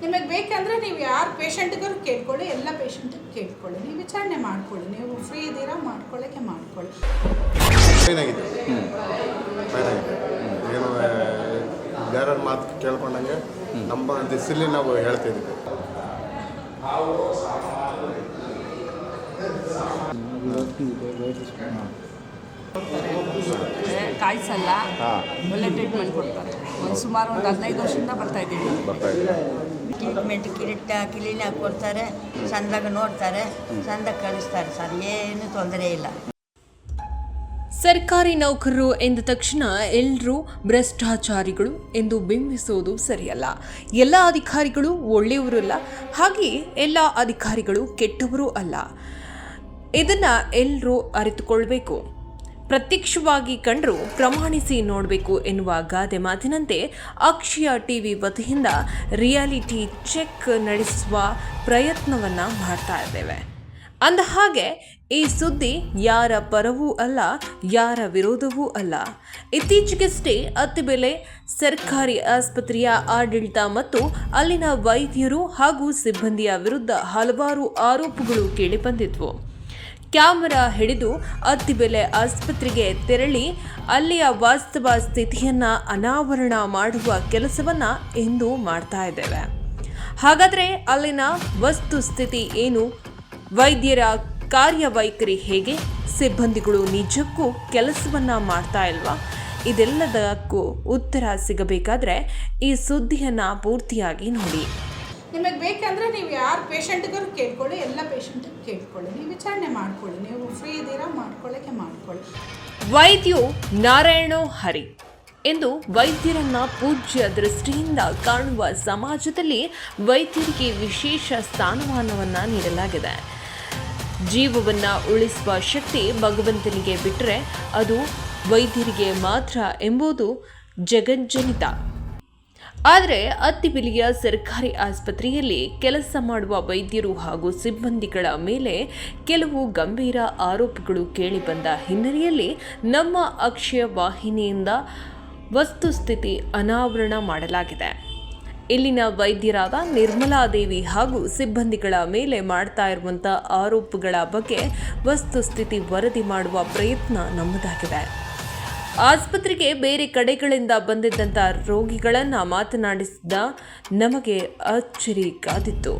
ನಿಮಗೆ ಬೇಕಂದರೆ ನೀವು ಯಾರು ಪೇಷಂಟ್ಗಾರು ಕೇಳ್ಕೊಳ್ಳಿ, ಎಲ್ಲ ಪೇಷಂಟಿಗೆ ಕೇಳ್ಕೊಳ್ಳಿ, ನೀವು ವಿಚಾರಣೆ ಮಾಡ್ಕೊಳ್ಳಿ, ನೀವು ಫ್ರೀ ಇದ್ದೀರಾ ಮಾಡ್ಕೊಳ್ಳೋಕ್ಕೆ ಮಾಡ್ಕೊಳ್ಳಿ. ಏನಾಗಿದೆ ಏನು ಬೇರೆಯವ್ರ ಮಾತು ಕೇಳ್ಕೊಂಡಂಗೆ ನಮ್ಮ ದಿಸಲ್ಲಿ ನಾವು ಹೇಳ್ತಿದ್ವಿ. ಕಾಯಿಸಲ್ಲ, ಒಳ್ಳೆ ಟ್ರೀಟ್ಮೆಂಟ್ ಕೊಡ್ತಾರೆ. ಸುಮಾರು ಒಂದು 15 ವರ್ಷದಿಂದ ಬರ್ತಾ ಇದ್ದೀವಿ. ಟ್ರೀಟ್ಮೆಂಟ್ ಕ್ಲೀನಾಗಿ ಕೊಡ್ತಾರೆ, ಚೆಂದಾಗಿ ನೋಡ್ತಾರೆ, ಚೆಂದಾಗಿ ಕಳಿಸ್ತಾರೆ ಸರ್, ಏನು ತೊಂದರೆ ಇಲ್ಲ. ಸರ್ಕಾರಿ ನೌಕರರು ಎಂದ ತಕ್ಷಣ ಎಲ್ಲರೂ ಭ್ರಷ್ಟಾಚಾರಿಗಳು ಎಂದು ಬಿಂಬಿಸುವುದು ಸರಿಯಲ್ಲ. ಎಲ್ಲ ಅಧಿಕಾರಿಗಳು ಒಳ್ಳೆಯವರಲ್ಲ, ಹಾಗೆ ಎಲ್ಲ ಅಧಿಕಾರಿಗಳು ಕೆಟ್ಟವರು ಅಲ್ಲ. ಇದನ್ನು ಎಲ್ಲರೂ ಅರಿತುಕೊಳ್ಬೇಕು. ಪ್ರತ್ಯಕ್ಷವಾಗಿ ಕಂಡರೂ ಪ್ರಮಾಣಿಸಿ ನೋಡಬೇಕು ಎನ್ನುವ ಗಾದೆ ಮಾತಿನಂತೆ ಅಕ್ಷಯ ಟಿವಿ ವತಿಯಿಂದ ರಿಯಾಲಿಟಿ ಚೆಕ್ ನಡೆಸುವ ಪ್ರಯತ್ನವನ್ನು ಮಾಡ್ತಾ ಇದ್ದೇವೆ. ಅಂದ ಹಾಗೆ ಈ ಸುದ್ದಿ ಯಾರ ಪರವೂ ಅಲ್ಲ, ಯಾರ ವಿರೋಧವೂ ಅಲ್ಲ. ಇತ್ತೀಚೆಗಷ್ಟೇ ಅತ್ತಿಬೆಲೆ ಸರ್ಕಾರಿ ಆಸ್ಪತ್ರೆಯ ಆಡಳಿತ ಮತ್ತು ಅಲ್ಲಿನ ವೈದ್ಯರು ಹಾಗೂ ಸಿಬ್ಬಂದಿಯ ವಿರುದ್ಧ ಹಲವಾರು ಆರೋಪಗಳು ಕೇಳಿಬಂದಿದ್ವು. ಕ್ಯಾಮರಾ ಹಿಡಿದು ಅತ್ತಿಬೆಲೆ ಆಸ್ಪತ್ರೆಗೆ ತೆರಳಿ ಅಲ್ಲಿಯ ವಾಸ್ತವ ಸ್ಥಿತಿಯನ್ನು ಅನಾವರಣ ಮಾಡುವ ಕೆಲಸವನ್ನು ಇಂದು ಮಾಡ್ತಾ ಇದ್ದೇವೆ. ಹಾಗಾದರೆ ಅಲ್ಲಿನ ವಸ್ತುಸ್ಥಿತಿ ಏನು? ವೈದ್ಯರ ಕಾರ್ಯವೈಖರಿ ಹೇಗೆ? ಸಿಬ್ಬಂದಿಗಳು ನಿಜಕ್ಕೂ ಕೆಲಸವನ್ನು ಮಾಡ್ತಾ ಇಲ್ವಾ? ಇದೆಲ್ಲದಕ್ಕೂ ಉತ್ತರ ಸಿಗಬೇಕಾದ್ರೆ ಈ ಸುದ್ದಿಯನ್ನು ಪೂರ್ತಿಯಾಗಿ ನೋಡಿ. ನಿಮಗೆ ಬೇಕಂದರೆ ನೀವು ಯಾರು ಪೇಷಂಟ್ಗಾರು ಕೇಳ್ಕೊಳ್ಳಿ, ಎಲ್ಲ ಪೇಷಂಟಿಗೆ ಕೇಳ್ಕೊಳ್ಳಿ, ನೀವು ವಿಚಾರಣೆ ಮಾಡ್ಕೊಳ್ಳಿ, ನೀವು ಫ್ರೀ ಇದ್ದೀರಾ ಮಾಡ್ಕೊಳ್ಳೋಕ್ಕೆ ಮಾಡ್ಕೊಳ್ಳಿ. ವೈದ್ಯೋ ನಾರಾಯಣೋ ಹರಿ ಎಂದು ವೈದ್ಯರನ್ನ ಪೂಜ್ಯ ದೃಷ್ಟಿಯಿಂದ ಕಾಣುವ ಸಮಾಜದಲ್ಲಿ ವೈದ್ಯರಿಗೆ ವಿಶೇಷ ಸ್ಥಾನಮಾನವನ್ನು ನೀಡಲಾಗಿದೆ. ಜೀವವನ್ನು ಉಳಿಸುವ ಶಕ್ತಿ ಭಗವಂತನಿಗೆ ಬಿಟ್ಟರೆ ಅದು ವೈದ್ಯರಿಗೆ ಮಾತ್ರ ಎಂಬುದು ಜಗಜ್ಜನಿತ. ಆದರೆ ಅತ್ತಿಬೆಲೆಯ ಸರ್ಕಾರಿ ಆಸ್ಪತ್ರೆಯಲ್ಲಿ ಕೆಲಸ ಮಾಡುವ ವೈದ್ಯರು ಹಾಗೂ ಸಿಬ್ಬಂದಿಗಳ ಮೇಲೆ ಕೆಲವು ಗಂಭೀರ ಆರೋಪಗಳು ಕೇಳಿಬಂದ ಹಿನ್ನೆಲೆಯಲ್ಲಿ ನಮ್ಮ ಅಕ್ಷಯ ವಾಹಿನಿಯಿಂದ ವಸ್ತುಸ್ಥಿತಿ ಅನಾವರಣ ಮಾಡಲಾಗಿದೆ. ಇಲ್ಲಿನ ವೈದ್ಯರಾದ ನಿರ್ಮಲಾದೇವಿ ಹಾಗೂ ಸಿಬ್ಬಂದಿಗಳ ಮೇಲೆ ಮಾಡ್ತಾ ಇರುವಂಥ ಆರೋಪಗಳ ಬಗ್ಗೆ ವಸ್ತುಸ್ಥಿತಿ ವರದಿ ಮಾಡುವ ಪ್ರಯತ್ನ ನಮ್ಮದಾಗಿದೆ. ಆಸ್ಪತ್ರೆಗೆ ಬೇರೆ ಕಡೆಗಳಿಂದ ಬಂದಿದ್ದಂಥ ರೋಗಿಗಳನ್ನು ಮಾತನಾಡಿಸಿದ ನಮಗೆ ಅಚ್ಚರಿ ಕಾದಿತ್ತು.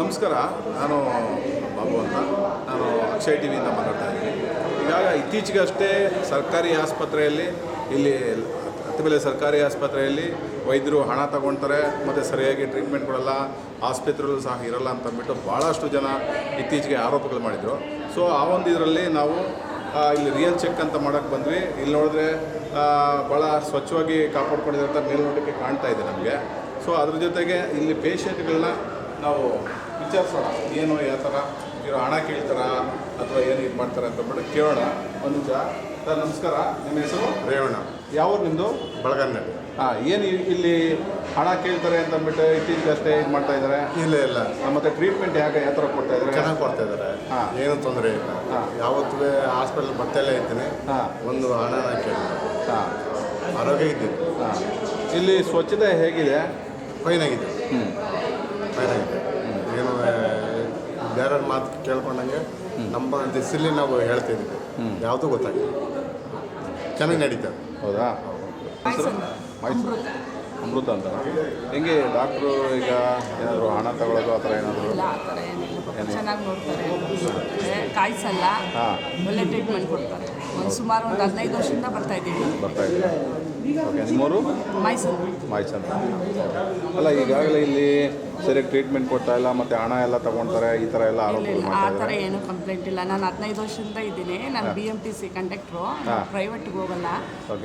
ನಮಸ್ಕಾರ, ನಾನು ಬಾಬು ಅಂತ, ನಾನು ಅಕ್ಷಯ ಟಿವಿಯಿಂದ ಮಾತಾಡ್ತಾ ಇದ್ದೀನಿ. ಇತ್ತೀಚೆಗಷ್ಟೇ ಸರ್ಕಾರಿ ಆಸ್ಪತ್ರೆಯಲ್ಲಿ, ಇಲ್ಲಿ ಅತ್ತಿಬೆಲೆ ಸರ್ಕಾರಿ ಆಸ್ಪತ್ರೆಯಲ್ಲಿ ವೈದ್ಯರು ಹಣ ತಗೊಳ್ತಾರೆ ಮತ್ತು ಸರಿಯಾಗಿ ಟ್ರೀಟ್ಮೆಂಟ್ ಕೊಡಲ್ಲ, ಆಸ್ಪತ್ರೆಯಲ್ಲೂ ಸಹ ಇರಲ್ಲ ಅಂತಂದ್ಬಿಟ್ಟು ಭಾಳಷ್ಟು ಜನ ಇತ್ತೀಚೆಗೆ ಆರೋಪಗಳು ಮಾಡಿದರು. ಸೊ ಆ ಒಂದು ಇದರಲ್ಲಿ ನಾವು ಇಲ್ಲಿ ರಿಯಲ್ ಚೆಕ್ ಅಂತ ಮಾಡೋಕ್ಕೆ ಬಂದ್ವಿ. ಇಲ್ಲಿ ನೋಡಿದ್ರೆ ಭಾಳ ಸ್ವಚ್ಛವಾಗಿ ಕಾಪಾಡ್ಕೊಂಡಿರೋಂಥ ಮೇಲ್ನೋಟಕ್ಕೆ ಕಾಣ್ತಾ ಇದೆ ನಮಗೆ. ಸೊ ಅದ್ರ ಜೊತೆಗೆ ಇಲ್ಲಿ ಪೇಷಂಟ್ಗಳನ್ನ ನಾವು ವಿಚಾರಿಸೋಣ, ಏನು ಯಾವ ಥರ ಇರೋ ಹಣ ಕೇಳ್ತಾರ ಅಥವಾ ಏನು ಇದು ಮಾಡ್ತಾರೆ ಅಂತಂದ್ಬಿಟ್ಟು ಕೇಳೋಣ. ಒಂದು ನಿಮಿಷ ಸರ್, ನಮಸ್ಕಾರ. ನಿಮ್ಮ ಹೆಸರು? ರೇವಣ್ಣ. ಯಾವ್ದು ನಿಮ್ಮದು? ಬಳಗನ್ನೆ. ಏನು ಇಲ್ಲಿ ಹಣ ಕೇಳ್ತಾರೆ ಅಂತಂದ್ಬಿಟ್ಟು ಇತ್ತೀಚೆಗೆ ಅಷ್ಟೇ ಇದು ಮಾಡ್ತಾ ಇದ್ದಾರೆ? ಇಲ್ಲ. ಮತ್ತು ಟ್ರೀಟ್ಮೆಂಟ್ ಯಾವ ಥರ ಕೊಡ್ತಾ ಇದ್ದಾರೆ? ಚೆನ್ನಾಗಿ ಕೊಡ್ತಾ ಇದ್ದಾರೆ, ಏನೂ ತೊಂದರೆ ಇಲ್ಲ. ಯಾವತ್ತೂ ಹಾಸ್ಪಿಟಲ್ ಬರ್ತಲೇ ಇದ್ದೀನಿ, ಒಂದು ಹಣ ಕೇಳಿ ಆರೋಗ್ಯ ಇದ್ದೀನಿ. ಇಲ್ಲಿ ಸ್ವಚ್ಛತೆ ಹೇಗಿದೆ? ಫೈನಾಗಿದೆ. ಏನು ಬೇರೆಯವ್ರ ಮಾತು ಕೇಳ್ಕೊಂಡಂಗೆ ನಮ್ಮ ದಿಸಲ್ಲಿ ನಾವು ಹೇಳ್ತಿದ್ವಿ, ಯಾವುದೂ ಗೊತ್ತಾಗಿಲ್ಲ, ಚೆನ್ನಾಗಿ ನಡೀತದೆ. ಹೌದಾ? ಮೈಸೂರು ಅಮೃತ ಅಂತ. ಹೆಂಗೆ ಡಾಕ್ಟ್ರು ಈಗ ಏನಾದರೂ ಹಣ ತಗೊಳ್ಳೋದು ಆ ಥರ ಏನಾದರೂ? ಚೆನ್ನಾಗಿ ನೋಡ್ತಾರೆ, ಕಾಯಿಸಲ್ಲ, ಒಳ್ಳೆ ಟ್ರೀಟ್ಮೆಂಟ್ ಕೊಡ್ತಾರೆ. ಸುಮಾರು ಒಂದು 15 ವರ್ಷದಿಂದ ಬರ್ತಾ ಇದ್ದೀವಿ. ಓಕೆ, ನಿಮ್ಮವರು? ಮೈಸೂರು ಅಂತ. ಅಲ್ಲ, ಈಗಾಗಲೇ ಇಲ್ಲಿ ಸರಿಯಾಗಿ ಟ್ರೀಟ್ಮೆಂಟ್ ಕೊಡ್ತಾ ಇಲ್ಲ, ಮತ್ತು ಹಣ ಎಲ್ಲ ತಗೊಳ್ತಾರೆ, ಈ ಥರ ಎಲ್ಲ ಆರೋಪಗಳು ಆ ಮಾಡ್ತಾರೆ? ಥರ ಏನೂ ಕಂಪ್ಲೇಂಟ್ ಇಲ್ಲ. ನಾನು 15 ವರ್ಷದಿಂದ ಇದ್ದೀನಿ. ನಾನು BMTC ಕಂಡಕ್ಟ್ರು, ಪ್ರೈವೇಟ್ಗೆ ಹೋಗಲ್ಲ,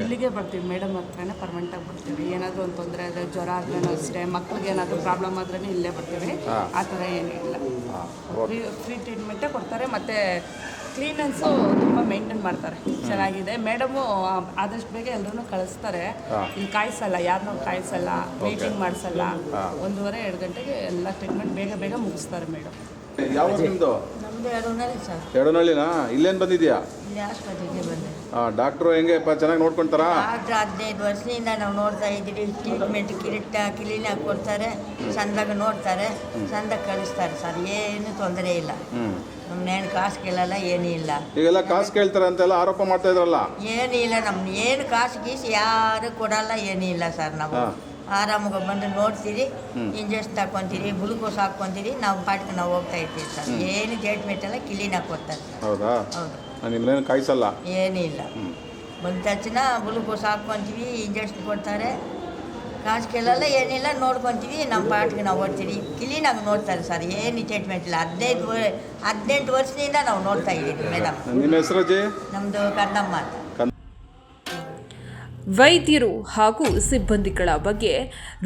ಇಲ್ಲಿಗೆ ಬರ್ತೀವಿ. ಮೇಡಮ್ ಹತ್ರನೇ ಪರ್ಮನೆಂಟಾಗಿ ಬರ್ತೀವಿ. ಏನಾದರೂ ಒಂದು ತೊಂದರೆ ಆದರೆ, ಜ್ವರ ಆದ್ರೂ ಅಷ್ಟೇ, ಮಕ್ಳಿಗೆ ಏನಾದರೂ ಪ್ರಾಬ್ಲಮ್ ಆದ್ರೂ ಇಲ್ಲೇ ಬರ್ತೀವಿ. ಆ ಥರ ಏನೂ ಇಲ್ಲ. ಫ್ರೀ ಟ್ರೀಟ್ಮೆಂಟೇ ಕೊಡ್ತಾರೆ. ಮತ್ತು ಕ್ಲೀನೆನ್ಸು ತುಂಬ ಮೇಂಟೈನ್ ಮಾಡ್ತಾರೆ, ಚೆನ್ನಾಗಿದೆ. ಮೇಡಮು ಆದಷ್ಟು ಬೇಗ ಎಲ್ಲರೂ ಕಳಿಸ್ತಾರೆ. ಇಲ್ಲಿ ಕಾಯಿಸಲ್ಲ, ಯಾರನ್ನೂ ಕಾಯಿಸಲ್ಲ, ವೇಟಿಂಗ್ ಮಾಡಿಸಲ್ಲ. 1:30-2 ಗಂಟೆಗೆ ಎಲ್ಲ ಟ್ರೀಟ್ಮೆಂಟ್ ಬೇಗ ಮುಗಿಸ್ತಾರೆ ಮೇಡಮ್. ಯಾವ ನಿಮ್ಮದು? ನಮ್ಮದು 2 ಸರ್. ಎಡನಹಳ್ಳಿನಾ? ಇಲ್ಲೇನು ಬಂದಿದೆಯಾ? ಇಲ್ಲಿ ಆಸ್ಪತ್ರೆಗೆ ಬಂದೆ. ಡಾಕ್ಟ್ರು ಹೆಂಗೆಪ್ಪ ಚೆನ್ನಾಗಿ ನೋಡ್ಕೊಳ್ತಾರಾ? ಡಾಕ್ಟ್ರ್ 15 ವರ್ಷದಿಂದ ನಾವು ನೋಡ್ತಾ ಇದ್ದೀವಿ. ಟ್ರೀಟ್ಮೆಂಟ್ ಕ್ಲೀನಾಗಿ ಕೊಡ್ತಾರೆ, ಚಂದಾಗ ನೋಡ್ತಾರೆ, ಚಂದಾಗಿ ಕಳಿಸ್ತಾರೆ ಸರ್. ಏನು ತೊಂದರೆ ಇಲ್ಲ. ನಮ್ಮನ್ನೇನು ಕಾಸು ಕೇಳಲ್ಲ, ಏನೂ ಇಲ್ಲ. ಈಗೆಲ್ಲ ಕಾಸು ಕೇಳ್ತಾರೆ ಅಂತೆಲ್ಲ ಆರೋಪ ಮಾಡ್ತಾ ಇದ್ರಲ್ಲ? ಏನೂ ಇಲ್ಲ, ನಮ್ಗೆ ಏನು ಕಾಸು ಗೀಸು ಯಾರು ಕೊಡಲ್ಲ, ಏನೂ ಇಲ್ಲ ಸರ್. ನಾವು ಆರಾಮಾಗಿ ಬಂದು ನೋಡ್ತೀರಿ, ಇಂಜೆಕ್ಷನ್ ತಗೊತೀರಿ, ಗ್ಲುಕೋಸ್ ಹಾಕ್ಕೊಂತೀರಿ, ನಾವು ಪಾಟ್ಗೆ ನಾವು ಹೋಗ್ತಾ ಇರ್ತೀವಿ ಸರ್. ಏನು ಟ್ರೀಟ್ಮೆಂಟ್ ಎಲ್ಲ ಕ್ಲೀನಾಗಿ ಕೊಡ್ತಾರೆ ಸರ್. ಹೌದಾ? ಹೌದು, ನಿಮ್ಮನ್ನೇನು ಕಾಯಿಸಲ್ಲ? ಏನೂ ಇಲ್ಲ. ಬಂದ ತಕ್ಷಣ ಗ್ಲುಕೋಸ್ ಹಾಕ್ಕೊಂತೀವಿ, ಇಂಜೆಕ್ಷನ್ ಕೊಡ್ತಾರೆ, ಕಾಸು ಕೇಳಲ್ಲ, ಏನಿಲ್ಲ, ನೋಡ್ಕೊತೀವಿ, ನಮ್ಮ ಪಾಟ್ಗೆ ನಾವು ಓಡ್ತೀವಿ. ಕ್ಲೀನಾಗಿ ನೋಡ್ತಾರೆ ಸರ್. ಏನು ಟ್ರೀಟ್ಮೆಂಟ್ ಇಲ್ಲ. 18 ವರ್ಷದಿಂದ ನಾವು ನೋಡ್ತಾ ಇದ್ದೀವಿ ಮೇಡಮ್. ನಿಮ್ಮ ಹೆಸರು ಜಿ? ನಮ್ಮದು ಕನ್ನಮ್ಮ ಅಂತ. ವೈದ್ಯರು ಹಾಗೂ ಸಿಬ್ಬಂದಿಗಳ ಬಗ್ಗೆ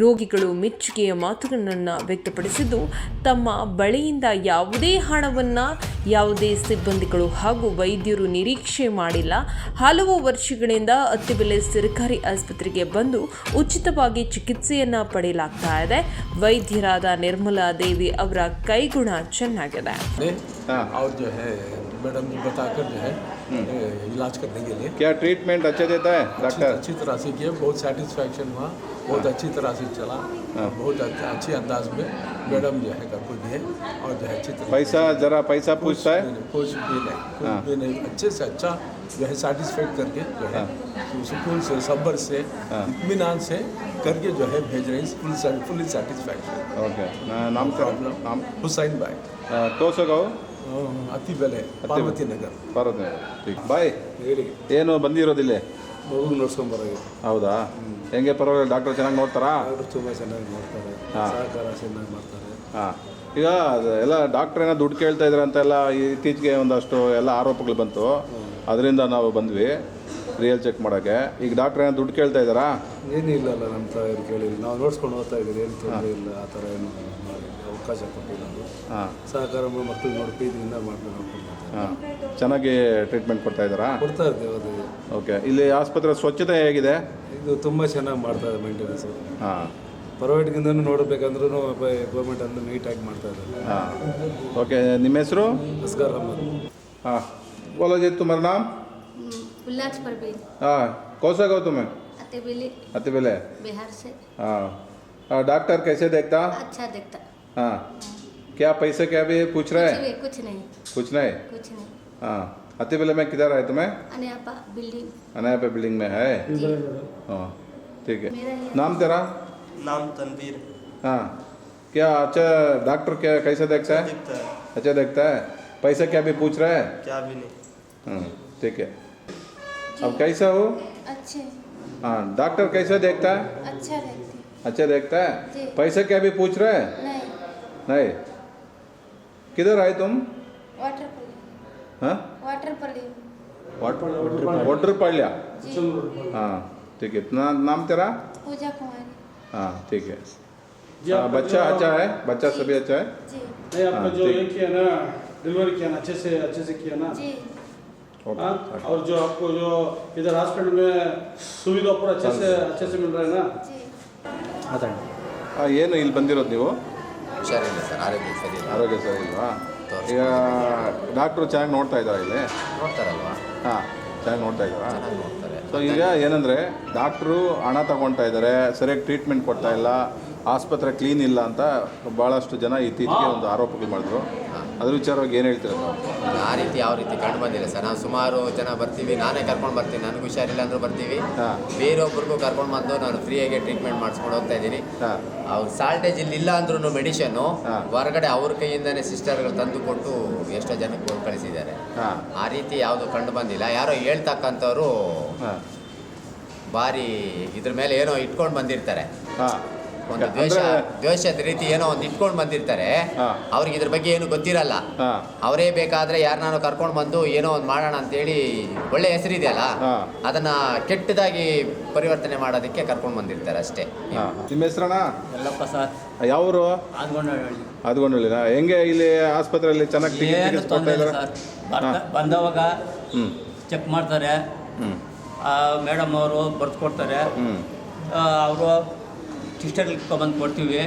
ರೋಗಿಗಳು ಮೆಚ್ಚುಗೆಯ ಮಾತುಗಳನ್ನು ವ್ಯಕ್ತಪಡಿಸಿದ್ದು, ತಮ್ಮ ಬಳಿಯಿಂದ ಯಾವುದೇ ಹಣವನ್ನು ಯಾವುದೇ ಸಿಬ್ಬಂದಿಗಳು ಹಾಗೂ ವೈದ್ಯರು ನಿರೀಕ್ಷೆ ಮಾಡಿಲ್ಲ. ಹಲವು ವರ್ಷಗಳಿಂದ ಅತ್ತಿಬೆಲೆ ಸರ್ಕಾರಿ ಆಸ್ಪತ್ರೆಗೆ ಬಂದು ಉಚಿತವಾಗಿ ಚಿಕಿತ್ಸೆಯನ್ನು ಪಡೆಯಲಾಗ್ತಾ ಇದೆ. ವೈದ್ಯರಾದ ನಿರ್ಮಲಾ ದೇವಿ ಅವರ ಕೈಗುಣ ಚೆನ್ನಾಗಿದೆ. और जो है मैडम जी बताकर जो है इलाज करने के लिए क्या ट्रीटमेंट अच्छा देता है डॉक्टर? अच्छी तरह से किया, बहुत सेटिस्फैक्शन हुआ, बहुत अच्छी तरह से चला, बहुत अच्छी अंदाज में मैडम जो है करको दिए और जो है अच्छी तरह पैसा जरा पैसा पूछता है? कुछ भी नहीं, अच्छे से अच्छा जो है सेटिस्फाइड करके जो है सुकून से सब्र से इत्मीनान से करके जो है भेज रहे हैं, फुली सेटिस्फैक्शन. ओके. नाम नाम हुसैन भाई, ತೋರ್ಸೋಗಾವು? ಅತ್ತಿಬೆಲೆ, ಪಾರ್ವತಿ ನಗರ್. ಬಾಯ್, ಏನು ಬಂದಿರೋದಿಲ್ಲಿ? ಮಗು ನೋಡ್ಸ್ಕೊಂಬರೋದು. ಹೌದಾ? ಹೆಂಗೆ ಪರವಾಗಿಲ್ಲ? ಡಾಕ್ಟರ್ ಚೆನ್ನಾಗಿ ನೋಡ್ತಾರಾ? ಡಾಕ್ಟರ್ ತುಂಬ ಚೆನ್ನಾಗಿ ಮಾಡ್ತಾರೆ, ಸಹಕಾರ ಚೆನ್ನಾಗಿ ಮಾಡ್ತಾರೆ. ಹಾಂ. ಈಗ ಎಲ್ಲ ಡಾಕ್ಟ್ರ್ ಏನೋ ದುಡ್ಡು ಕೇಳ್ತಾ ಇದ್ದಾರೆ ಅಂತೆಲ್ಲ ಇತ್ತೀಚೆಗೆ ಒಂದಷ್ಟು ಎಲ್ಲ ಆರೋಪಗಳು ಬಂತು. ಅದರಿಂದ ನಾವು ಬಂದ್ವಿ ರಿಯಲ್ ಚೆಕ್ ಮಾಡೋಕ್ಕೆ. ಈಗ ಡಾಕ್ಟ್ರ್ ಏನೋ ದುಡ್ಡು ಕೇಳ್ತಾ ಇದ್ದಾರಾ? ಏನೂ ಇಲ್ಲಲ್ಲ, ನಮ್ಮ ತಾಯಿರು ಕೇಳಿಲ್ಲ. ನಾವು ನೋಡ್ಸ್ಕೊಂಡು ಹೋಗ್ತಾ ಇದ್ದೀವಿ, ಏನು ತೊಂದರೆ ಇಲ್ಲ. ಆ ಥರ ಏನು ಮಾಡಿ ಅವಕಾಶ ಕೊಟ್ಟಿಲ್ಲ. ಹಾಂ. ಸಹಕಾರ ಮಕ್ಕಳು ನೋಡಿ ಪ್ರೀತಿಯಿಂದ ಮಾಡ್ಕೊಂಡು ಹಾಂ. ಚೆನ್ನಾಗಿ ಟ್ರೀಟ್ಮೆಂಟ್ ಕೊಡ್ತಾ ಇದ್ದಾರಾ? ಕೊಡ್ತಾ ಇದ್ದೇವೆ. ಅದು ಓಕೆ. ಇಲ್ಲಿ ಆಸ್ಪತ್ರೆ ಸ್ವಚ್ಛತೆ ಹೇಗಿದೆ? ಇದು ತುಂಬ ಚೆನ್ನಾಗಿ ಮಾಡ್ತಾ ಇದೆ ಮೇಂಟೆನೆನ್ಸ್. ಹಾಂ. ಪ್ರೈವೇಟ್ಗಿಂದನೂ ನೋಡಬೇಕಂದ್ರೂ ಗೌರ್ಮೆಂಟ್ ಅಂದ್ರೆ ನೀಟಾಗಿ ಮಾಡ್ತಾ ಇದ್ದಾರೆ. ಹಾಂ. ಓಕೆ. ನಿಮ್ಮ ಹೆಸರು? ಅಸ್ಗರ್ ಅಹಮದ್. हाँ बोलो जी, तुम्हारा नाम? उल्लास परवीन। हाँ. कौन सा गाँव तुम्हें? अतिबेले बिहार से। हाँ. डॉक्टर कैसे देखता? अच्छा देखता। हाँ. क्या पैसे क्या भी पूछ रहे हैं? कुछ नहीं कुछ नहीं. कुछ नहीं। हाँ. अतिबेले में किधर है तुम्हें? अनयापा बिल्डिंग। अनाया बिल्डिंग में है? हाँ. ठीक है. मेरा ही नाम तेरा? नाम तनवीर। हाँ. क्या अच्छा डॉक्टर क्या कैसे देखता है? दिखता है, अच्छा देखता है. पैसा क्या भी पूछ रहा है? क्या भी नहीं। ठीक है. अब कैसा हो? अच्छे। हाँ. डॉक्टर कैसे देखता है? अच्छा देखते। अच्छा देखता है. जी। पैसे क्या भी पूछ रहे हैं? नहीं। नहीं. किधर आए तुम? वाटर पली। हाँ. वाटर पली। वाटर पढ़ जी। हाँ. ठीक है. नाम तेरा? पूजा कुमारी। हाँ. ठीक है. हाँ, बच्चा अच्छा है? बच्चा सभी अच्छा है? जी। नहीं, आपका जो ठीक। ये किया ना, डिलीवरी किया ना, अच्छे से किया ना। जी। ओके. हाँ, और जो आपको जो इधर हॉस्पिटल में सुविधा पूरा अच्छे से मिल रहा है ना। जी। ಏನು ಇಲ್ಲಿ ಬಂದಿರೋದು ನೀವು? ಹುಷಾರಿಲ್ಲ ಸರ್, ಆರೋಗ್ಯ ಸರಿ ಇಲ್ಲ. ಆರೋಗ್ಯ ಸರಿ ಇಲ್ವಾ? ಈಗ ಡಾಕ್ಟ್ರು ಚೆನ್ನಾಗಿ ನೋಡ್ತಾ ಇದ್ದಾರೆ ಇಲ್ಲಿ? ನೋಡ್ತಾರಲ್ವಾ? ಹಾಂ. ಚೆನ್ನಾಗಿ ನೋಡ್ತಾ ಇದ್ದಾರಾ? ಚೆನ್ನಾಗಿ ನೋಡ್ತಾರೆ. ಸೊ ಈಗ ಏನಂದರೆ ಡಾಕ್ಟ್ರು ಹಣ ತಗೊಳ್ತಾ ಇದ್ದಾರೆ, ಸರಿಯಾಗಿ ಟ್ರೀಟ್ಮೆಂಟ್ ಕೊಡ್ತಾ ಇಲ್ಲ, ಆಸ್ಪತ್ರೆ ಕ್ಲೀನ್ ಇಲ್ಲ ಅಂತ ಭಾಳಷ್ಟು ಜನ ಇತ್ತೀಚೆಗೆ ಒಂದು ಆರೋಪಗಳು ಮಾಡಿದ್ರು. ಅದ್ರ ವಿಚಾರವಾಗಿ ಏನು ಹೇಳ್ತೀರ ತಾವು? ಆ ರೀತಿ ಯಾವ ರೀತಿ ಕಂಡು ಬಂದಿಲ್ಲ ಸರ್. ನಾವು ಸುಮಾರು ಜನ ಬರ್ತೀವಿ, ನಾನೇ ಕರ್ಕೊಂಡು ಬರ್ತೀನಿ, ನನಗೆ ಹುಷಾರಿಲ್ಲ ಅಂದರೂ ಬರ್ತೀವಿ. ಬೇರೊಬ್ಬರಿಗೂ ಕರ್ಕೊಂಡು ಬಂದು ನಾನು ಫ್ರೀಯಾಗಿ ಟ್ರೀಟ್ಮೆಂಟ್ ಮಾಡಿಸ್ಕೊಂಡು ಹೋಗ್ತಾ ಇದ್ದೀನಿ. ಅವ್ರು ಸಾಲ್ಟೇಜ್ ಇಲ್ಲಿ ಇಲ್ಲ ಅಂದ್ರೂ ಮೆಡಿಷನ್ನು ಹೊರಗಡೆ ಅವ್ರ ಕೈಯಿಂದನೇ ಸಿಸ್ಟರ್ಗಳು ತಂದು ಕೊಟ್ಟು ಎಷ್ಟೋ ಜನಕ್ಕೆ ಕಳಿಸಿದ್ದಾರೆ. ಆ ರೀತಿ ಯಾವುದು ಕಂಡು ಬಂದಿಲ್ಲ. ಯಾರೋ ಹೇಳ್ತಕ್ಕಂಥವ್ರು ಭಾರಿ ಇದ್ರ ಮೇಲೆ ಏನೋ ಇಟ್ಕೊಂಡು ಬಂದಿರ್ತಾರೆ, ಒಂದು ದ್ವೇಷದ ರೀತಿ ಏನೋ ಒಂದು ಇಟ್ಕೊಂಡು ಬಂದಿರ್ತಾರೆ. ಅವ್ರಿಗೆ ಇದ್ರ ಬಗ್ಗೆ ಏನು ಗೊತ್ತಿರಲ್ಲ. ಅವರೇ ಬೇಕಾದ್ರೆ ಯಾರನ್ನಾರು ಕರ್ಕೊಂಡು ಬಂದು ಏನೋ ಒಂದು ಮಾಡೋಣ ಅಂತೇಳಿ ಒಳ್ಳೆ ಹೆಸರಿದೆಯಲ್ಲ, ಅದನ್ನ ಕೆಟ್ಟದಾಗಿ ಪರಿವರ್ತನೆ ಮಾಡೋದಕ್ಕೆ ಕರ್ಕೊಂಡು ಬಂದಿರ್ತಾರೆ ಅಷ್ಟೇ. ನಿಮ್ಮ ಹೆಸರಣ್ಣ? ಎಲ್ಲಪ್ಪ ಸರ್. ಯಾವರು? ಆದ್ಗೊಂಡಳ್ಳಿನ. ಹೆಂಗೆ ಇಲ್ಲಿ ಆಸ್ಪತ್ರೆಯಲ್ಲಿ ಚೆನ್ನಾಗಿ ಏನು ತೊಂದರೆ ಇಲ್ಲ ಸರ್. ಬಂದವಾಗ ಚೆಕ್ ಮಾಡ್ತಾರೆ, ಮೇಡಮ್ ಅವರು ಬರ್ದು ಕೊಡ್ತಾರೆ. ಅವರು ಸಿಸ್ಟರ್ಗೆ ಬಂದು ಕೊಡ್ತೀವಿ,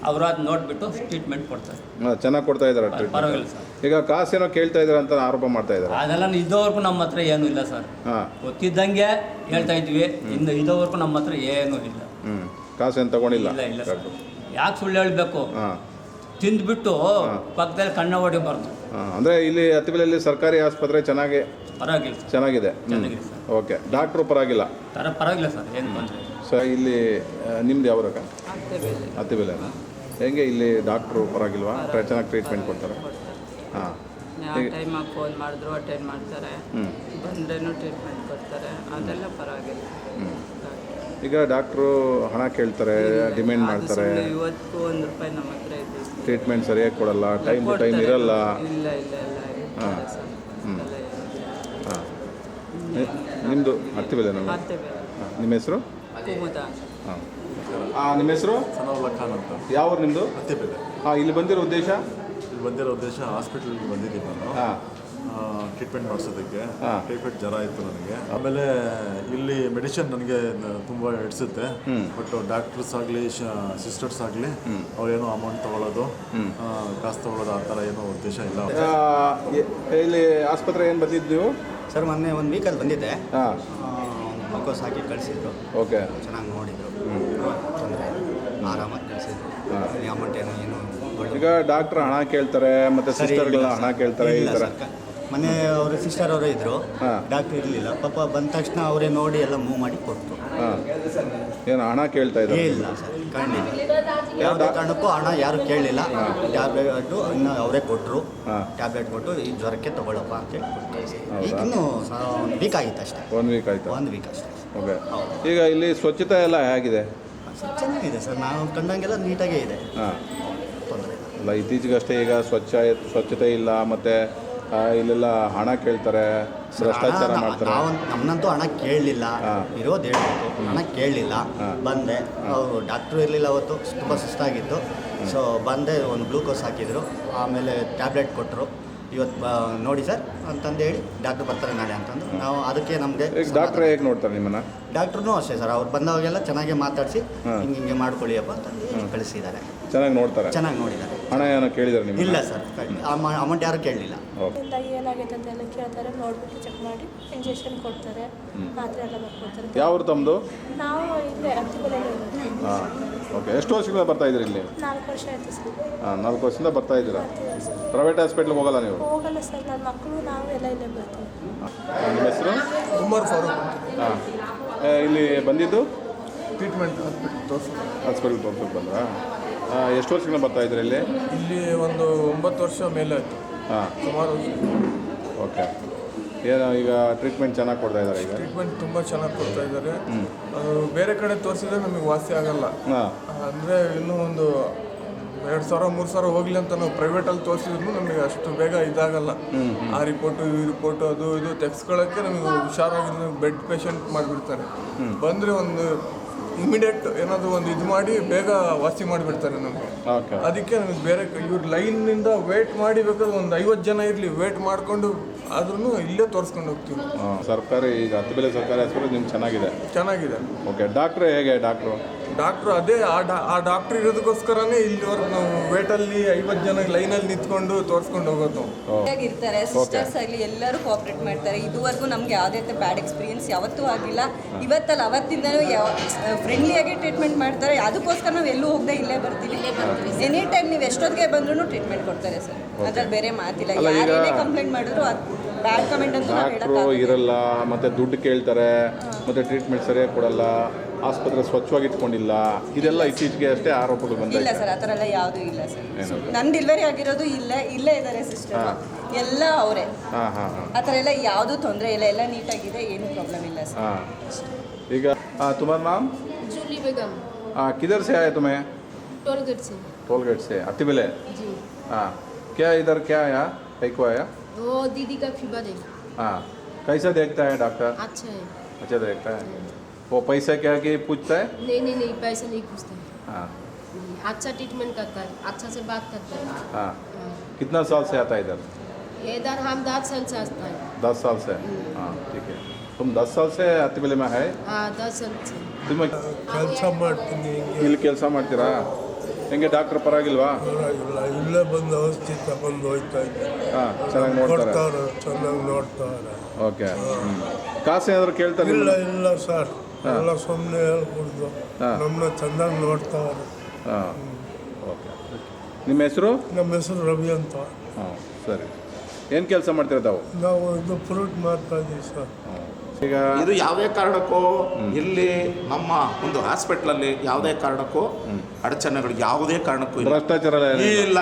ಅವರು ಅದು ನೋಡಿಬಿಟ್ಟು ಟ್ರೀಟ್ಮೆಂಟ್ ಕೊಡ್ತಾರೆ. ಚೆನ್ನಾಗಿ ಕೊಡ್ತಾ ಇದ್ದಾರೆ ಪರವಾಗಿಲ್ಲ ಟ್ರೀಟ್ಮೆಂಟ್. ಸರ್. ಈಗ ಕಾಸೇನೋ ಕೇಳ್ತಾ ಇದ್ದಾರೆ ಅಂತ ಆರೋಪ ಮಾಡ್ತಾ ಇದ್ದಾರೆ. ಅದೆಲ್ಲ ಇದುವರೆಗೂ ನಮ್ಮ ಹತ್ರ ಏನೂ ಇಲ್ಲ ಸರ್. ಹಾಂ, ಗೊತ್ತಿದ್ದಂಗೆ ಹೇಳ್ತಾ ಇದ್ವಿ, ಇನ್ನು ಇದುವರೆಗೂ ನಮ್ಮ ಹತ್ರ ಏನೂ ಇಲ್ಲ. ಕಾಸೇನು ತಗೊಂಡಿಲ್ಲ. ಇಲ್ಲ ಇಲ್ಲ ಸರ್. ಯಾಕೆ ಸುಳ್ಳು ಹೇಳಬೇಕು? ಹಾಂ, ತಿಂದ್ಬಿಟ್ಟು ಪಕ್ಕದಲ್ಲಿ ಕಣ್ಣ ಹೊಡಿಬಾರ್ದು. ಅಂದರೆ ಇಲ್ಲಿ ಅತ್ತಿಬೆಲೆಯಲ್ಲಿ ಸರ್ಕಾರಿ ಆಸ್ಪತ್ರೆ ಚೆನ್ನಾಗಿ ಪರವಾಗಿಲ್ಲ ಸರ್. ಚೆನ್ನಾಗಿದೆ. ಚೆನ್ನಾಗಿದೆ ಸರ್. ಓಕೆ, ಡಾಕ್ಟ್ರು ಪರವಾಗಿಲ್ಲ. ಪರವಾಗಿಲ್ಲ ಸರ್, ಏನು ತೊಂದರೆ. ಸೊ ಇಲ್ಲಿ ನಿಮ್ದು ಯಾವ ರಕ? ಅತ್ತಿಬೆಲೆ. ಹೆಂಗೆ ಇಲ್ಲಿ ಡಾಕ್ಟ್ರು ಪರವಾಗಿಲ್ವಾ? ಚೆನ್ನಾಗಿ ಟ್ರೀಟ್ಮೆಂಟ್ ಕೊಡ್ತಾರೆ? ಹಾಂ, ಯಾವ ಟೈಮಾಗಿ ಫೋನ್ ಮಾಡಿದ್ರು ಅಟೆಂಡ್ ಮಾಡ್ತಾರೆ, ಬಂದ್ರೇನು ಟ್ರೀಟ್ಮೆಂಟ್ ಕೊಡ್ತಾರೆ, ಅದೆಲ್ಲ ಪರವಾಗಿಲ್ಲ. ಈಗ ಡಾಕ್ಟ್ರು ಹಣ ಕೇಳ್ತಾರೆ, ಡಿಮ್ಯಾಂಡ್ ಮಾಡ್ತಾರೆ, ಇವತ್ತು ₹1 ನಮ್ಮ ಹತ್ರ ಇದೆ. ಟ್ರೀಟ್ಮೆಂಟ್ ಸರಿಯಾಗಿ ಕೊಡಲ್ಲ, ಟೈಮ್ ಟು ಟೈಮ್ ಇರಲ್ಲ. ಇಲ್ಲ ಇಲ್ಲ ಇಲ್ಲ ಹಾಂ, ಅದೆಲ್ಲ ಏನಿಲ್ಲ. ಹಾಂ, ನಿಮ್ಮದು ಅತ್ತಿಬೆಲೆ ನಮ್ಮ. ಮಾಡ್ತೇವೆ. ನಿಮ್ಮ ಹೆಸರು? ಕುಮುದ. ಹಾಂ, ನಿಮ್ಮ ಹೆಸರು? ಸನಾವುಲ್ಲಾ ಖಾನ್ ಅಂತ. ಯಾವ ಊರು ನಿಮ್ಮದು? ಅತ್ತಿಬೆಲೆ. ಹಾಂ, ಇಲ್ಲಿ ಬಂದಿರೋ ಉದ್ದೇಶ? ಇಲ್ಲಿ ಬಂದಿರೋ ಉದ್ದೇಶ ಹಾಸ್ಪಿಟಲ್ಗೆ ಬಂದಿದ್ದೀನಿ ನಾನು. ಹಾಂ, ಟ್ರೀಟ್ಮೆಂಟ್ ಮಾಡಿಸೋದಕ್ಕೆ. ಹಾಂ. ಟೈಫಾಯ್ಡ್ ಜ್ವರ ಇತ್ತು ನನಗೆ. ಆಮೇಲೆ ಇಲ್ಲಿ ಮೆಡಿಸಿನ್ ನನಗೆ ತುಂಬ ಹಿಡಿಸುತ್ತೆ. ಬಟ್ ಡಾಕ್ಟರ್ಸ್ ಆಗಲಿ ಸಿಸ್ಟರ್ಸ್ ಆಗಲಿ ಅವ್ರೇನೋ ಅಮೌಂಟ್ ತೊಗೊಳ್ಳೋದು, ಕಾಸು ತೊಗೊಳ್ಳೋದು ಆ ಥರ ಏನೋ ಉದ್ದೇಶ ಇಲ್ಲ. ಇಲ್ಲಿ ಆಸ್ಪತ್ರೆ ಏನು ಬಂದಿದ್ದು ನೀವು? ಸರ್ ಮೊನ್ನೆ ಒಂದು ವೀಕಲ್ಲಿ ಬಂದಿದ್ದೆ. ಹಾಂ, ಗ್ಲೂಕೋಸ್ ಹಾಕಿ ಕಳಿಸಿದ್ರು. ಓಕೆ, ಚೆನ್ನಾಗಿ ನೋಡಿದರು, ತೊಂದರೆ ಆರಾಮಾಗಿ ಕಳಿಸಿದ್ರು. ಅಮೌಂಟ್ ಏನು ಈಗ ಡಾಕ್ಟ್ರ್ ಹಣ ಕೇಳ್ತಾರೆ, ಮತ್ತು ಸಿಸ್ಟರ್ಗಳ ಹಣ ಕೇಳ್ತಾರೆ, ಈ ಥರ. ಮೊನ್ನೆ ಅವರು ಸಿಸ್ಟರ್ ಅವರು ಇದ್ದರು, ಹಾಂ. ಡಾಕ್ಟ್ರ್ ಇರಲಿಲ್ಲ. ಪಾಪ ಬಂದ ತಕ್ಷಣ ಅವರೇ ನೋಡಿ ಎಲ್ಲ ಮೂವ್ ಮಾಡಿ ಕೊಟ್ಟರು. ಹಾಂ, ಏನು ಹಣ ಕೇಳ್ತಾ ಇದ್ದಾರೆ? ಇಲ್ಲ ಸರ್, ಖಂಡಿತ ಯಾವುದೇ ಕಾರಣಕ್ಕೂ ಹಣ ಯಾರು ಕೇಳಲಿಲ್ಲ. ಟ್ಯಾಬ್ಲೆಟು ಇನ್ನು ಅವರೇ ಕೊಟ್ಟರು. ಟ್ಯಾಬ್ಲೆಟ್ ಕೊಟ್ಟು ಈ ಜ್ವರಕ್ಕೆ ತೊಗೊಳಪ್ಪ ಅಂತೇಳಿ ಕೊಡ್ತಾರೆ. ಈಗ ಇನ್ನೂ 1 ವೀಕ್ ಆಗಿತ್ತು ಅಷ್ಟೇ. 1 ವೀಕ್ ಆಯಿತು. 1 ವೀಕ್ ಅಷ್ಟೇ. ಓಕೆ, ಈಗ ಇಲ್ಲಿ ಸ್ವಚ್ಛತೆ ಎಲ್ಲ ಹೇಗಿದೆ? ಚೆನ್ನಾಗಿದೆ ಸರ್, ನಾವು ಕಂಡಂಗೆಲ್ಲ ನೀಟಾಗೇ ಇದೆ. ಹಾಂ, ತೊಂದರೆ ಇಲ್ಲ. ಅಲ್ಲ ಇತ್ತೀಚೆಗಷ್ಟೇ ಈಗ ಸ್ವಚ್ಛತೆ ಇಲ್ಲ, ಮತ್ತು ಇಲ್ಲೆಲ್ಲ ಹಣ ಕೇಳ್ತಾರೆ, ಭ್ರಷ್ಟಾಚಾರ ಮಾಡ್ತಾರೆ. ನಮ್ಮನ್ನಂತೂ ಹಣ ಕೇಳಲಿಲ್ಲ, ಇರೋದು ಹೇಳ್ಬೇಕು. ಹಣ ಕೇಳಲಿಲ್ಲ. ಬಂದೆ, ಅವರು ಡಾಕ್ಟ್ರು ಇರಲಿಲ್ಲ ಅವತ್ತು, ತುಂಬ ಸುಸ್ತಾಗಿತ್ತು. ಸೊ ಬಂದೆ, ಒಂದು ಗ್ಲೂಕೋಸ್ ಹಾಕಿದರು, ಆಮೇಲೆ ಟ್ಯಾಬ್ಲೆಟ್ ಕೊಟ್ಟರು. ಇವತ್ತು ನೋಡಿ ಸರ್ ಅಂತಂದು ಹೇಳಿ ಡಾಕ್ಟ್ರು ಬರ್ತಾರೆ ನಾಳೆ ಅಂತಂದು ನಾವು ಅದಕ್ಕೆ ನಮಗೆ. ಡಾಕ್ಟ್ರ್ ಹೇಗೆ ನೋಡ್ತಾರೆ ನಿಮ್ಮನ್ನು? ಡಾಕ್ಟ್ರೂ ಅಷ್ಟೇ ಸರ್, ಅವ್ರು ಬಂದವಾಗೆಲ್ಲ ಚೆನ್ನಾಗೇ ಮಾತಾಡಿಸಿ ಹಿಂಗೆ ಮಾಡ್ಕೊಳ್ಳಿಯಪ್ಪ ಅಂತಂದು ಕಳಿಸಿದ್ದಾರೆ. ಚೆನ್ನಾಗಿ ನೋಡ್ತಾರೆ? ಚೆನ್ನಾಗಿ ನೋಡಿದ್ದಾರೆ. ಹಣ ಏನೋ ಕೇಳಿದ್ದಾರೆ ನಿಮ್ಮ? ಇಲ್ಲ ಸರ್, ಅಮೌಂಟ್ ಯಾರು ಕೇಳಲಿಲ್ಲ. ಏನಾಗೈತೆ ಅಂತೆಲ್ಲ ಕೇಳ್ತಾರೆ, ನೋಡ್ಬಿಟ್ಟು ಚೆಕ್ ಮಾಡಿ ಇಂಜೆಕ್ಷನ್ ಕೊಡ್ತಾರೆ, ಮಾತ್ರೆ ಎಲ್ಲ ಬರ್ಕೊಡ್ತಾರೆ. ಯಾವ ಊರು ತಮ್ಮದು? ನಾವು ಇಲ್ಲೇ ಅತ್ತಿಬೆಲೆಯಲ್ಲಿ. ಹಾಂ, ಓಕೆ. ಎಷ್ಟು ವರ್ಷಗಳಿಂದ ಬರ್ತಾ ಇದ್ದೀರಿ ಇಲ್ಲಿ? 4 ವರ್ಷ ಆಯಿತು ಸರ್. ಹಾಂ, 4 ವರ್ಷದಿಂದ ಬರ್ತಾ ಇದ್ದೀರಾ? ಪ್ರೈವೇಟ್ ಹಾಸ್ಪಿಟ್ಲಿಗೆ ಹೋಗಲ್ಲ ನೀವು? ಹೋಗಲ್ಲ ಸರ್, ನನ್ನ ಮಕ್ಕಳು ನಾವು ಎಲ್ಲ ಇಲ್ಲೇ ಬರ್ತೀವಿ. ನಿಮ್ಮ ಹೆಸರು? ಉಮರ್ ಫಾರೂಕ್. ಹಾಂ, ಇಲ್ಲಿ ಬಂದಿದ್ದು ಟ್ರೀಟ್ಮೆಂಟ್ ಹಾಸ್ಪಿಟಲ್ ಹಾಸ್ಪಿಟಲ್ ತೋರ್ಸಕ್ಕೆ ಬಂದ್ರಾ? ಎಷ್ಟು ವರ್ಷಗಳಿಂದ ಬರ್ತಾ ಇದ್ದೀರಿ ಇಲ್ಲಿ? ಇಲ್ಲಿ ಒಂದು 9 ವರ್ಷ ಮೇಲೆ ಆಯಿತು. ಹಾಂ, ಸುಮಾರು ವರ್ಷ. ಓಕೆ. ಏನು ಈಗ ಟ್ರೀಟ್ಮೆಂಟ್ ಚೆನ್ನಾಗಿ ಕೊಡ್ತಾ ಇದ್ದಾರೆ? ಈಗ ಟ್ರೀಟ್ಮೆಂಟ್ ತುಂಬ ಚೆನ್ನಾಗಿ ಕೊಡ್ತಾ ಇದ್ದಾರೆ. ಅದು ಬೇರೆ ಕಡೆ ತೋರಿಸಿದ್ರೆ ನಮಗೆ ವಾಸಿ ಆಗಲ್ಲ. ಹಾಂ, ಅಂದರೆ ಇನ್ನೂ ಒಂದು 2,000-3,000 ಹೋಗಲಿ ಅಂತ ನಾವು ಪ್ರೈವೇಟಲ್ಲಿ ತೋರಿಸಿದ್ರು ನಮಗೆ ಅಷ್ಟು ಬೇಗ ಇದಾಗಲ್ಲ. ಆ ರಿಪೋರ್ಟು ಈ ರಿಪೋರ್ಟು ಅದು ಇದು ತೆಗೆಸ್ಕೊಳ್ಳೋಕ್ಕೆ ನಮಗೆ ಹುಷಾರಾಗಿ ಬೆಡ್ ಪೇಷಂಟ್ ಮಾಡಿಬಿಡ್ತಾರೆ. ಬಂದರೆ ಒಂದು ಇಮಿಡಿಯೇಟ್ ಏನಾದರೂ ಒಂದು ಇದು ಮಾಡಿ ಬೇಗ ವಾಸಿ ಮಾಡಿಬಿಡ್ತಾರೆ ನಮಗೆ. ಅದಕ್ಕೆ ನಮಗೆ ಬೇರೆ ಇವ್ರ ಲೈನಿಂದ ವೇಟ್ ಮಾಡಿ ಬೇಕಾದ್ರೆ ಒಂದು 50 ಜನ ಇರಲಿ ವೇಟ್ ಮಾಡಿಕೊಂಡು ಆದ್ರೂ ಇಲ್ಲೇ ತೋರಿಸ್ಕೊಂಡು ಹೋಗ್ತೀವಿ. ಸರ್ಕಾರಿ ಈಗ ಅತ್ತಿಬೆಲೆ ಸರ್ಕಾರಿ ಆಸ್ಪತ್ರೆ ನಿಮ್ಗೆ ಚೆನ್ನಾಗಿದೆ. ಓಕೆ. ಡಾಕ್ಟ್ರು ಹೇಗೆ? ಡಾಕ್ಟ್ರು ಅದೇ ಆ ಡಾಕ್ಟ್ರ್ ಇರೋದಕ್ಕೋಸ್ಕರನೇ ಇಲ್ಲಿವರೆಗೂ ನಾವು ವೇಟಲ್ಲಿ 50 ಜನ ಲೈನಲ್ಲಿ ನಿಂತ್ಕೊಂಡು ತೋರಿಸ್ಕೊಂಡು ಹೋಗೋದು. ಇರ್ತಾರೆ ಸಿಸ್ಟರ್ಸ್ ಆಗಲಿ ಎಲ್ಲರೂ ಕೋಆಪ್ರೇಟ್ ಮಾಡ್ತಾರೆ. ಇದುವರೆಗೂ ನಮ್ಗೆ ಯಾವುದೇ ಬ್ಯಾಡ್ ಎಕ್ಸ್ಪೀರಿಯನ್ಸ್ ಯಾವತ್ತೂ ಆಗಿಲ್ಲ. ಇವತ್ತಲ್ಲ ಅವತ್ತಿಂದನೂ ಫ್ರೆಂಡ್ಲಿಯಾಗಿ ಟ್ರೀಟ್ಮೆಂಟ್ ಮಾಡ್ತಾರೆ. ಅದಕ್ಕೋಸ್ಕರ ನಾವು ಎಲ್ಲೂ ಹೋಗದೆ ಇಲ್ಲೇ ಬರ್ತೀವಿ. ಎನಿ ಟೈಮ್ ನೀವು ಎಷ್ಟೊತ್ತಿಗೆ ಬಂದ್ರೂ ಟ್ರೀಟ್ಮೆಂಟ್ ಕೊಡ್ತಾರೆ ಸರ್. ಅದ್ರಲ್ಲಿ ಬೇರೆ ಮಾತಿಲ್ಲ. ಯಾರೇನೇ ಕಂಪ್ಲೇಂಟ್ ಮಾಡಿದ್ರು ಅದು ಬ್ಯಾಡ್ ಕಮೆಂಟ್ ಅಂತ ಡಾಕ್ಟ್ರು ಇರಲ್ಲ, ಮತ್ತು ದುಡ್ಡು ಕೇಳ್ತಾರೆ, ಮತ್ತು ಟ್ರೀಟ್ಮೆಂಟ್ ಸರಿಯಾಗಿ ಕೊಡಲ್ಲ, ಆಸ್ಪತ್ರೆ ಸ್ವಚ್ಛವಾಗಿ ಇಟ್ಕೊಂಡಿಲ್ಲ, ಇದೆಲ್ಲ ಇತ್ತೀಚೆಗೆ ಅಷ್ಟೇ ಆರೋಪಗಳು ಬಂದಿದೆ. ಇಲ್ಲ ಸರ್, ಆ ಥರ ಎಲ್ಲ ಯಾವುದೂ ಇಲ್ಲ ಸರ್. ನನ್ನ ಡೆಲಿವರಿ ಆಗಿರೋದು ಇಲ್ಲೇ ಇದ್ದಾರೆ ಸಿಸ್ಟರ್, ಎಲ್ಲ ಅವರೇ. ಆ ಥರ ಎಲ್ಲ ಯಾವುದೂ ತೊಂದರೆ ಇಲ್ಲ, ಎಲ್ಲ ನೀಟಾಗಿದೆ, ಏನು ಪ್ರಾಬ್ಲಮ್ ಇಲ್ಲ ಸರ್. ಈಗ तुम्हारा नाम? जूली बेगम। किधर से आए तुम्हें? टोलगेट से। टोलगेट से अत्तिबेले? जी। हाँ, क्या इधर क्या आया? कहीं को आया? वो दीदी का फीवर है। हाँ, कैसा देखता है डॉक्टर? अच्छा है। अच्छा देखता है। वो पैसा क्या कि पूछता है? नहीं पैसा नहीं पूछता है। हाँ, अच्छा ट्रीटमेंट करता है, अच्छा से बात करता है। हाँ। कितना साल से आता है इधर? इधर हम 10 साल से आता है। 10 साल से? हाँ, ठीक है। तुम 10 साल से अत्तिबेले में है? हाँ, 10 साल से। ತುಂಬ ಕೆಲಸ ಮಾಡ್ತೀನಿ ಇಲ್ಲಿ ಕೆಲಸ ಮಾಡ್ತೀರಾ? ಹೆಂಗೆ ಡಾಕ್ಟ್ರ್ ಪರವಾಗಿಲ್ವಾ? ಪರವಾಗಿಲ್ಲ, ಇಲ್ಲೇ ಬಂದು ಔಷಧಿ ತಗೊಂಡು ಹೋಯ್ತಾ ಇದ್ದೀನಿ. ಹಾಂ, ಚೆನ್ನಾಗಿ ನೋಡ್ತಾರೆ. ಚೆನ್ನಾಗಿ ನೋಡ್ತಾರೆ. ಓಕೆ. ಕಾಸು ಏನಾದ್ರು ಕೇಳ್ತಾರೆ? ಇಲ್ಲ ಸರ್, ಎಲ್ಲ ಸುಮ್ಮನೆ ಹೇಳ್ಕೊಡ್ದು ನಮ್ಮನ್ನ ಚೆನ್ನಾಗಿ ನೋಡ್ತಾರೆ. ಹಾಂ, ಓಕೆ. ನಿಮ್ಮ ಹೆಸರು? ನಮ್ಮ ಹೆಸರು ರವಿ ಅಂತ. ಹಾಂ, ಸರಿ. ಏನು ಕೆಲಸ ಮಾಡ್ತೀರಾ ತಾವು? ನಾವು ಇದು ಫ್ರೂಟ್ ಮಾಡ್ತಾ ಇದ್ದೀವಿ ಸರ್. ಈಗ ಇದು ಯಾವುದೇ ಕಾರಣಕ್ಕೂ ಇಲ್ಲಿ ನಮ್ಮ ಒಂದು ಹಾಸ್ಪಿಟ್ಲಲ್ಲಿ ಯಾವುದೇ ಕಾರಣಕ್ಕೂ ಅಡಚಣೆಗಳು ಯಾವುದೇ ಕಾರಣಕ್ಕೂ ಭ್ರಷ್ಟಾಚಾರ ಇಲ್ಲ.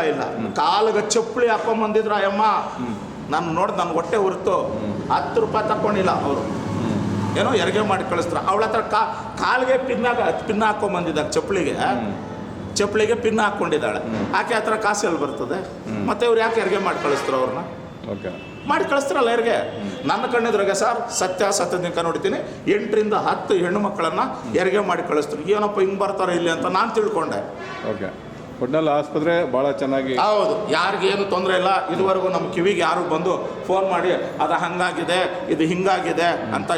ಕಾಲಿಗೆ ಚಪ್ಪಲಿ ಹಾಕೊಂಬಂದಿದ್ರು ಅಯ್ಯಮ್ಮ, ನಾನು ನೋಡಿ ನನ್ನ ಹೊಟ್ಟೆ ಹೊರತು 10 ರೂಪಾಯಿ ತಗೊಂಡಿಲ್ಲ ಅವರು. ಏನೋ ಹೆರಿಗೆ ಮಾಡಿ ಕಳಿಸ್ತಾರೆ. ಅವಳ ಹತ್ರ ಕಾಲಿಗೆ ಪಿನ್ ಹಾಕೊಂಬಂದಿದ್ದಾಗ ಚಪ್ಪಲಿಗೆ ಪಿನ್ ಹಾಕ್ಕೊಂಡಿದ್ದಾಳೆ. ಆಕೆ ಹತ್ರ ಕಾಸು ಎಲ್ಲಿ ಬರ್ತದೆ? ಮತ್ತೆ ಇವ್ರು ಯಾಕೆ ಹೆರಿಗೆ ಮಾಡಿ ಕಳಿಸ್ತಾರೆ ಅವ್ರನ್ನ? ಓಕೆ, ಮಾಡಿ ಕಳಿಸ್ತಾರಲ್ಲ ಹೆರಿಗೆ. ನನ್ನ ಕಣ್ಣಿದ್ರಾಗೆ ಸರ್ ಸತ್ಯದಿಂದ ನೋಡ್ತೀನಿ 8 ರಿಂದ 10 ಹೆಣ್ಣು ಮಕ್ಕಳನ್ನು ಹೆರಿಗೆ ಮಾಡಿ ಕಳಿಸ್ತಾರೆ. ಏನಪ್ಪ ಹಿಂಗೆ ಬರ್ತಾರೆ ಇಲ್ಲಿ ಅಂತ ನಾನು ತಿಳ್ಕೊಂಡೆ. ಓಕೆ. ಒಟ್ನಲ್ಲಿ ಆಸ್ಪತ್ರೆ ಭಾಳ ಚೆನ್ನಾಗಿ. ಹೌದು, ಯಾರಿಗೇನು ತೊಂದರೆ ಇಲ್ಲ. ಇದುವರೆಗೂ ನಮ್ಮ ಕಿವಿಗೆ ಯಾರು ಬಂದು ಫೋನ್ ಮಾಡಿ ಅದು ಹಂಗಾಗಿದೆ ಇದು ಹಿಂಗಾಗಿದೆ ಅಂತ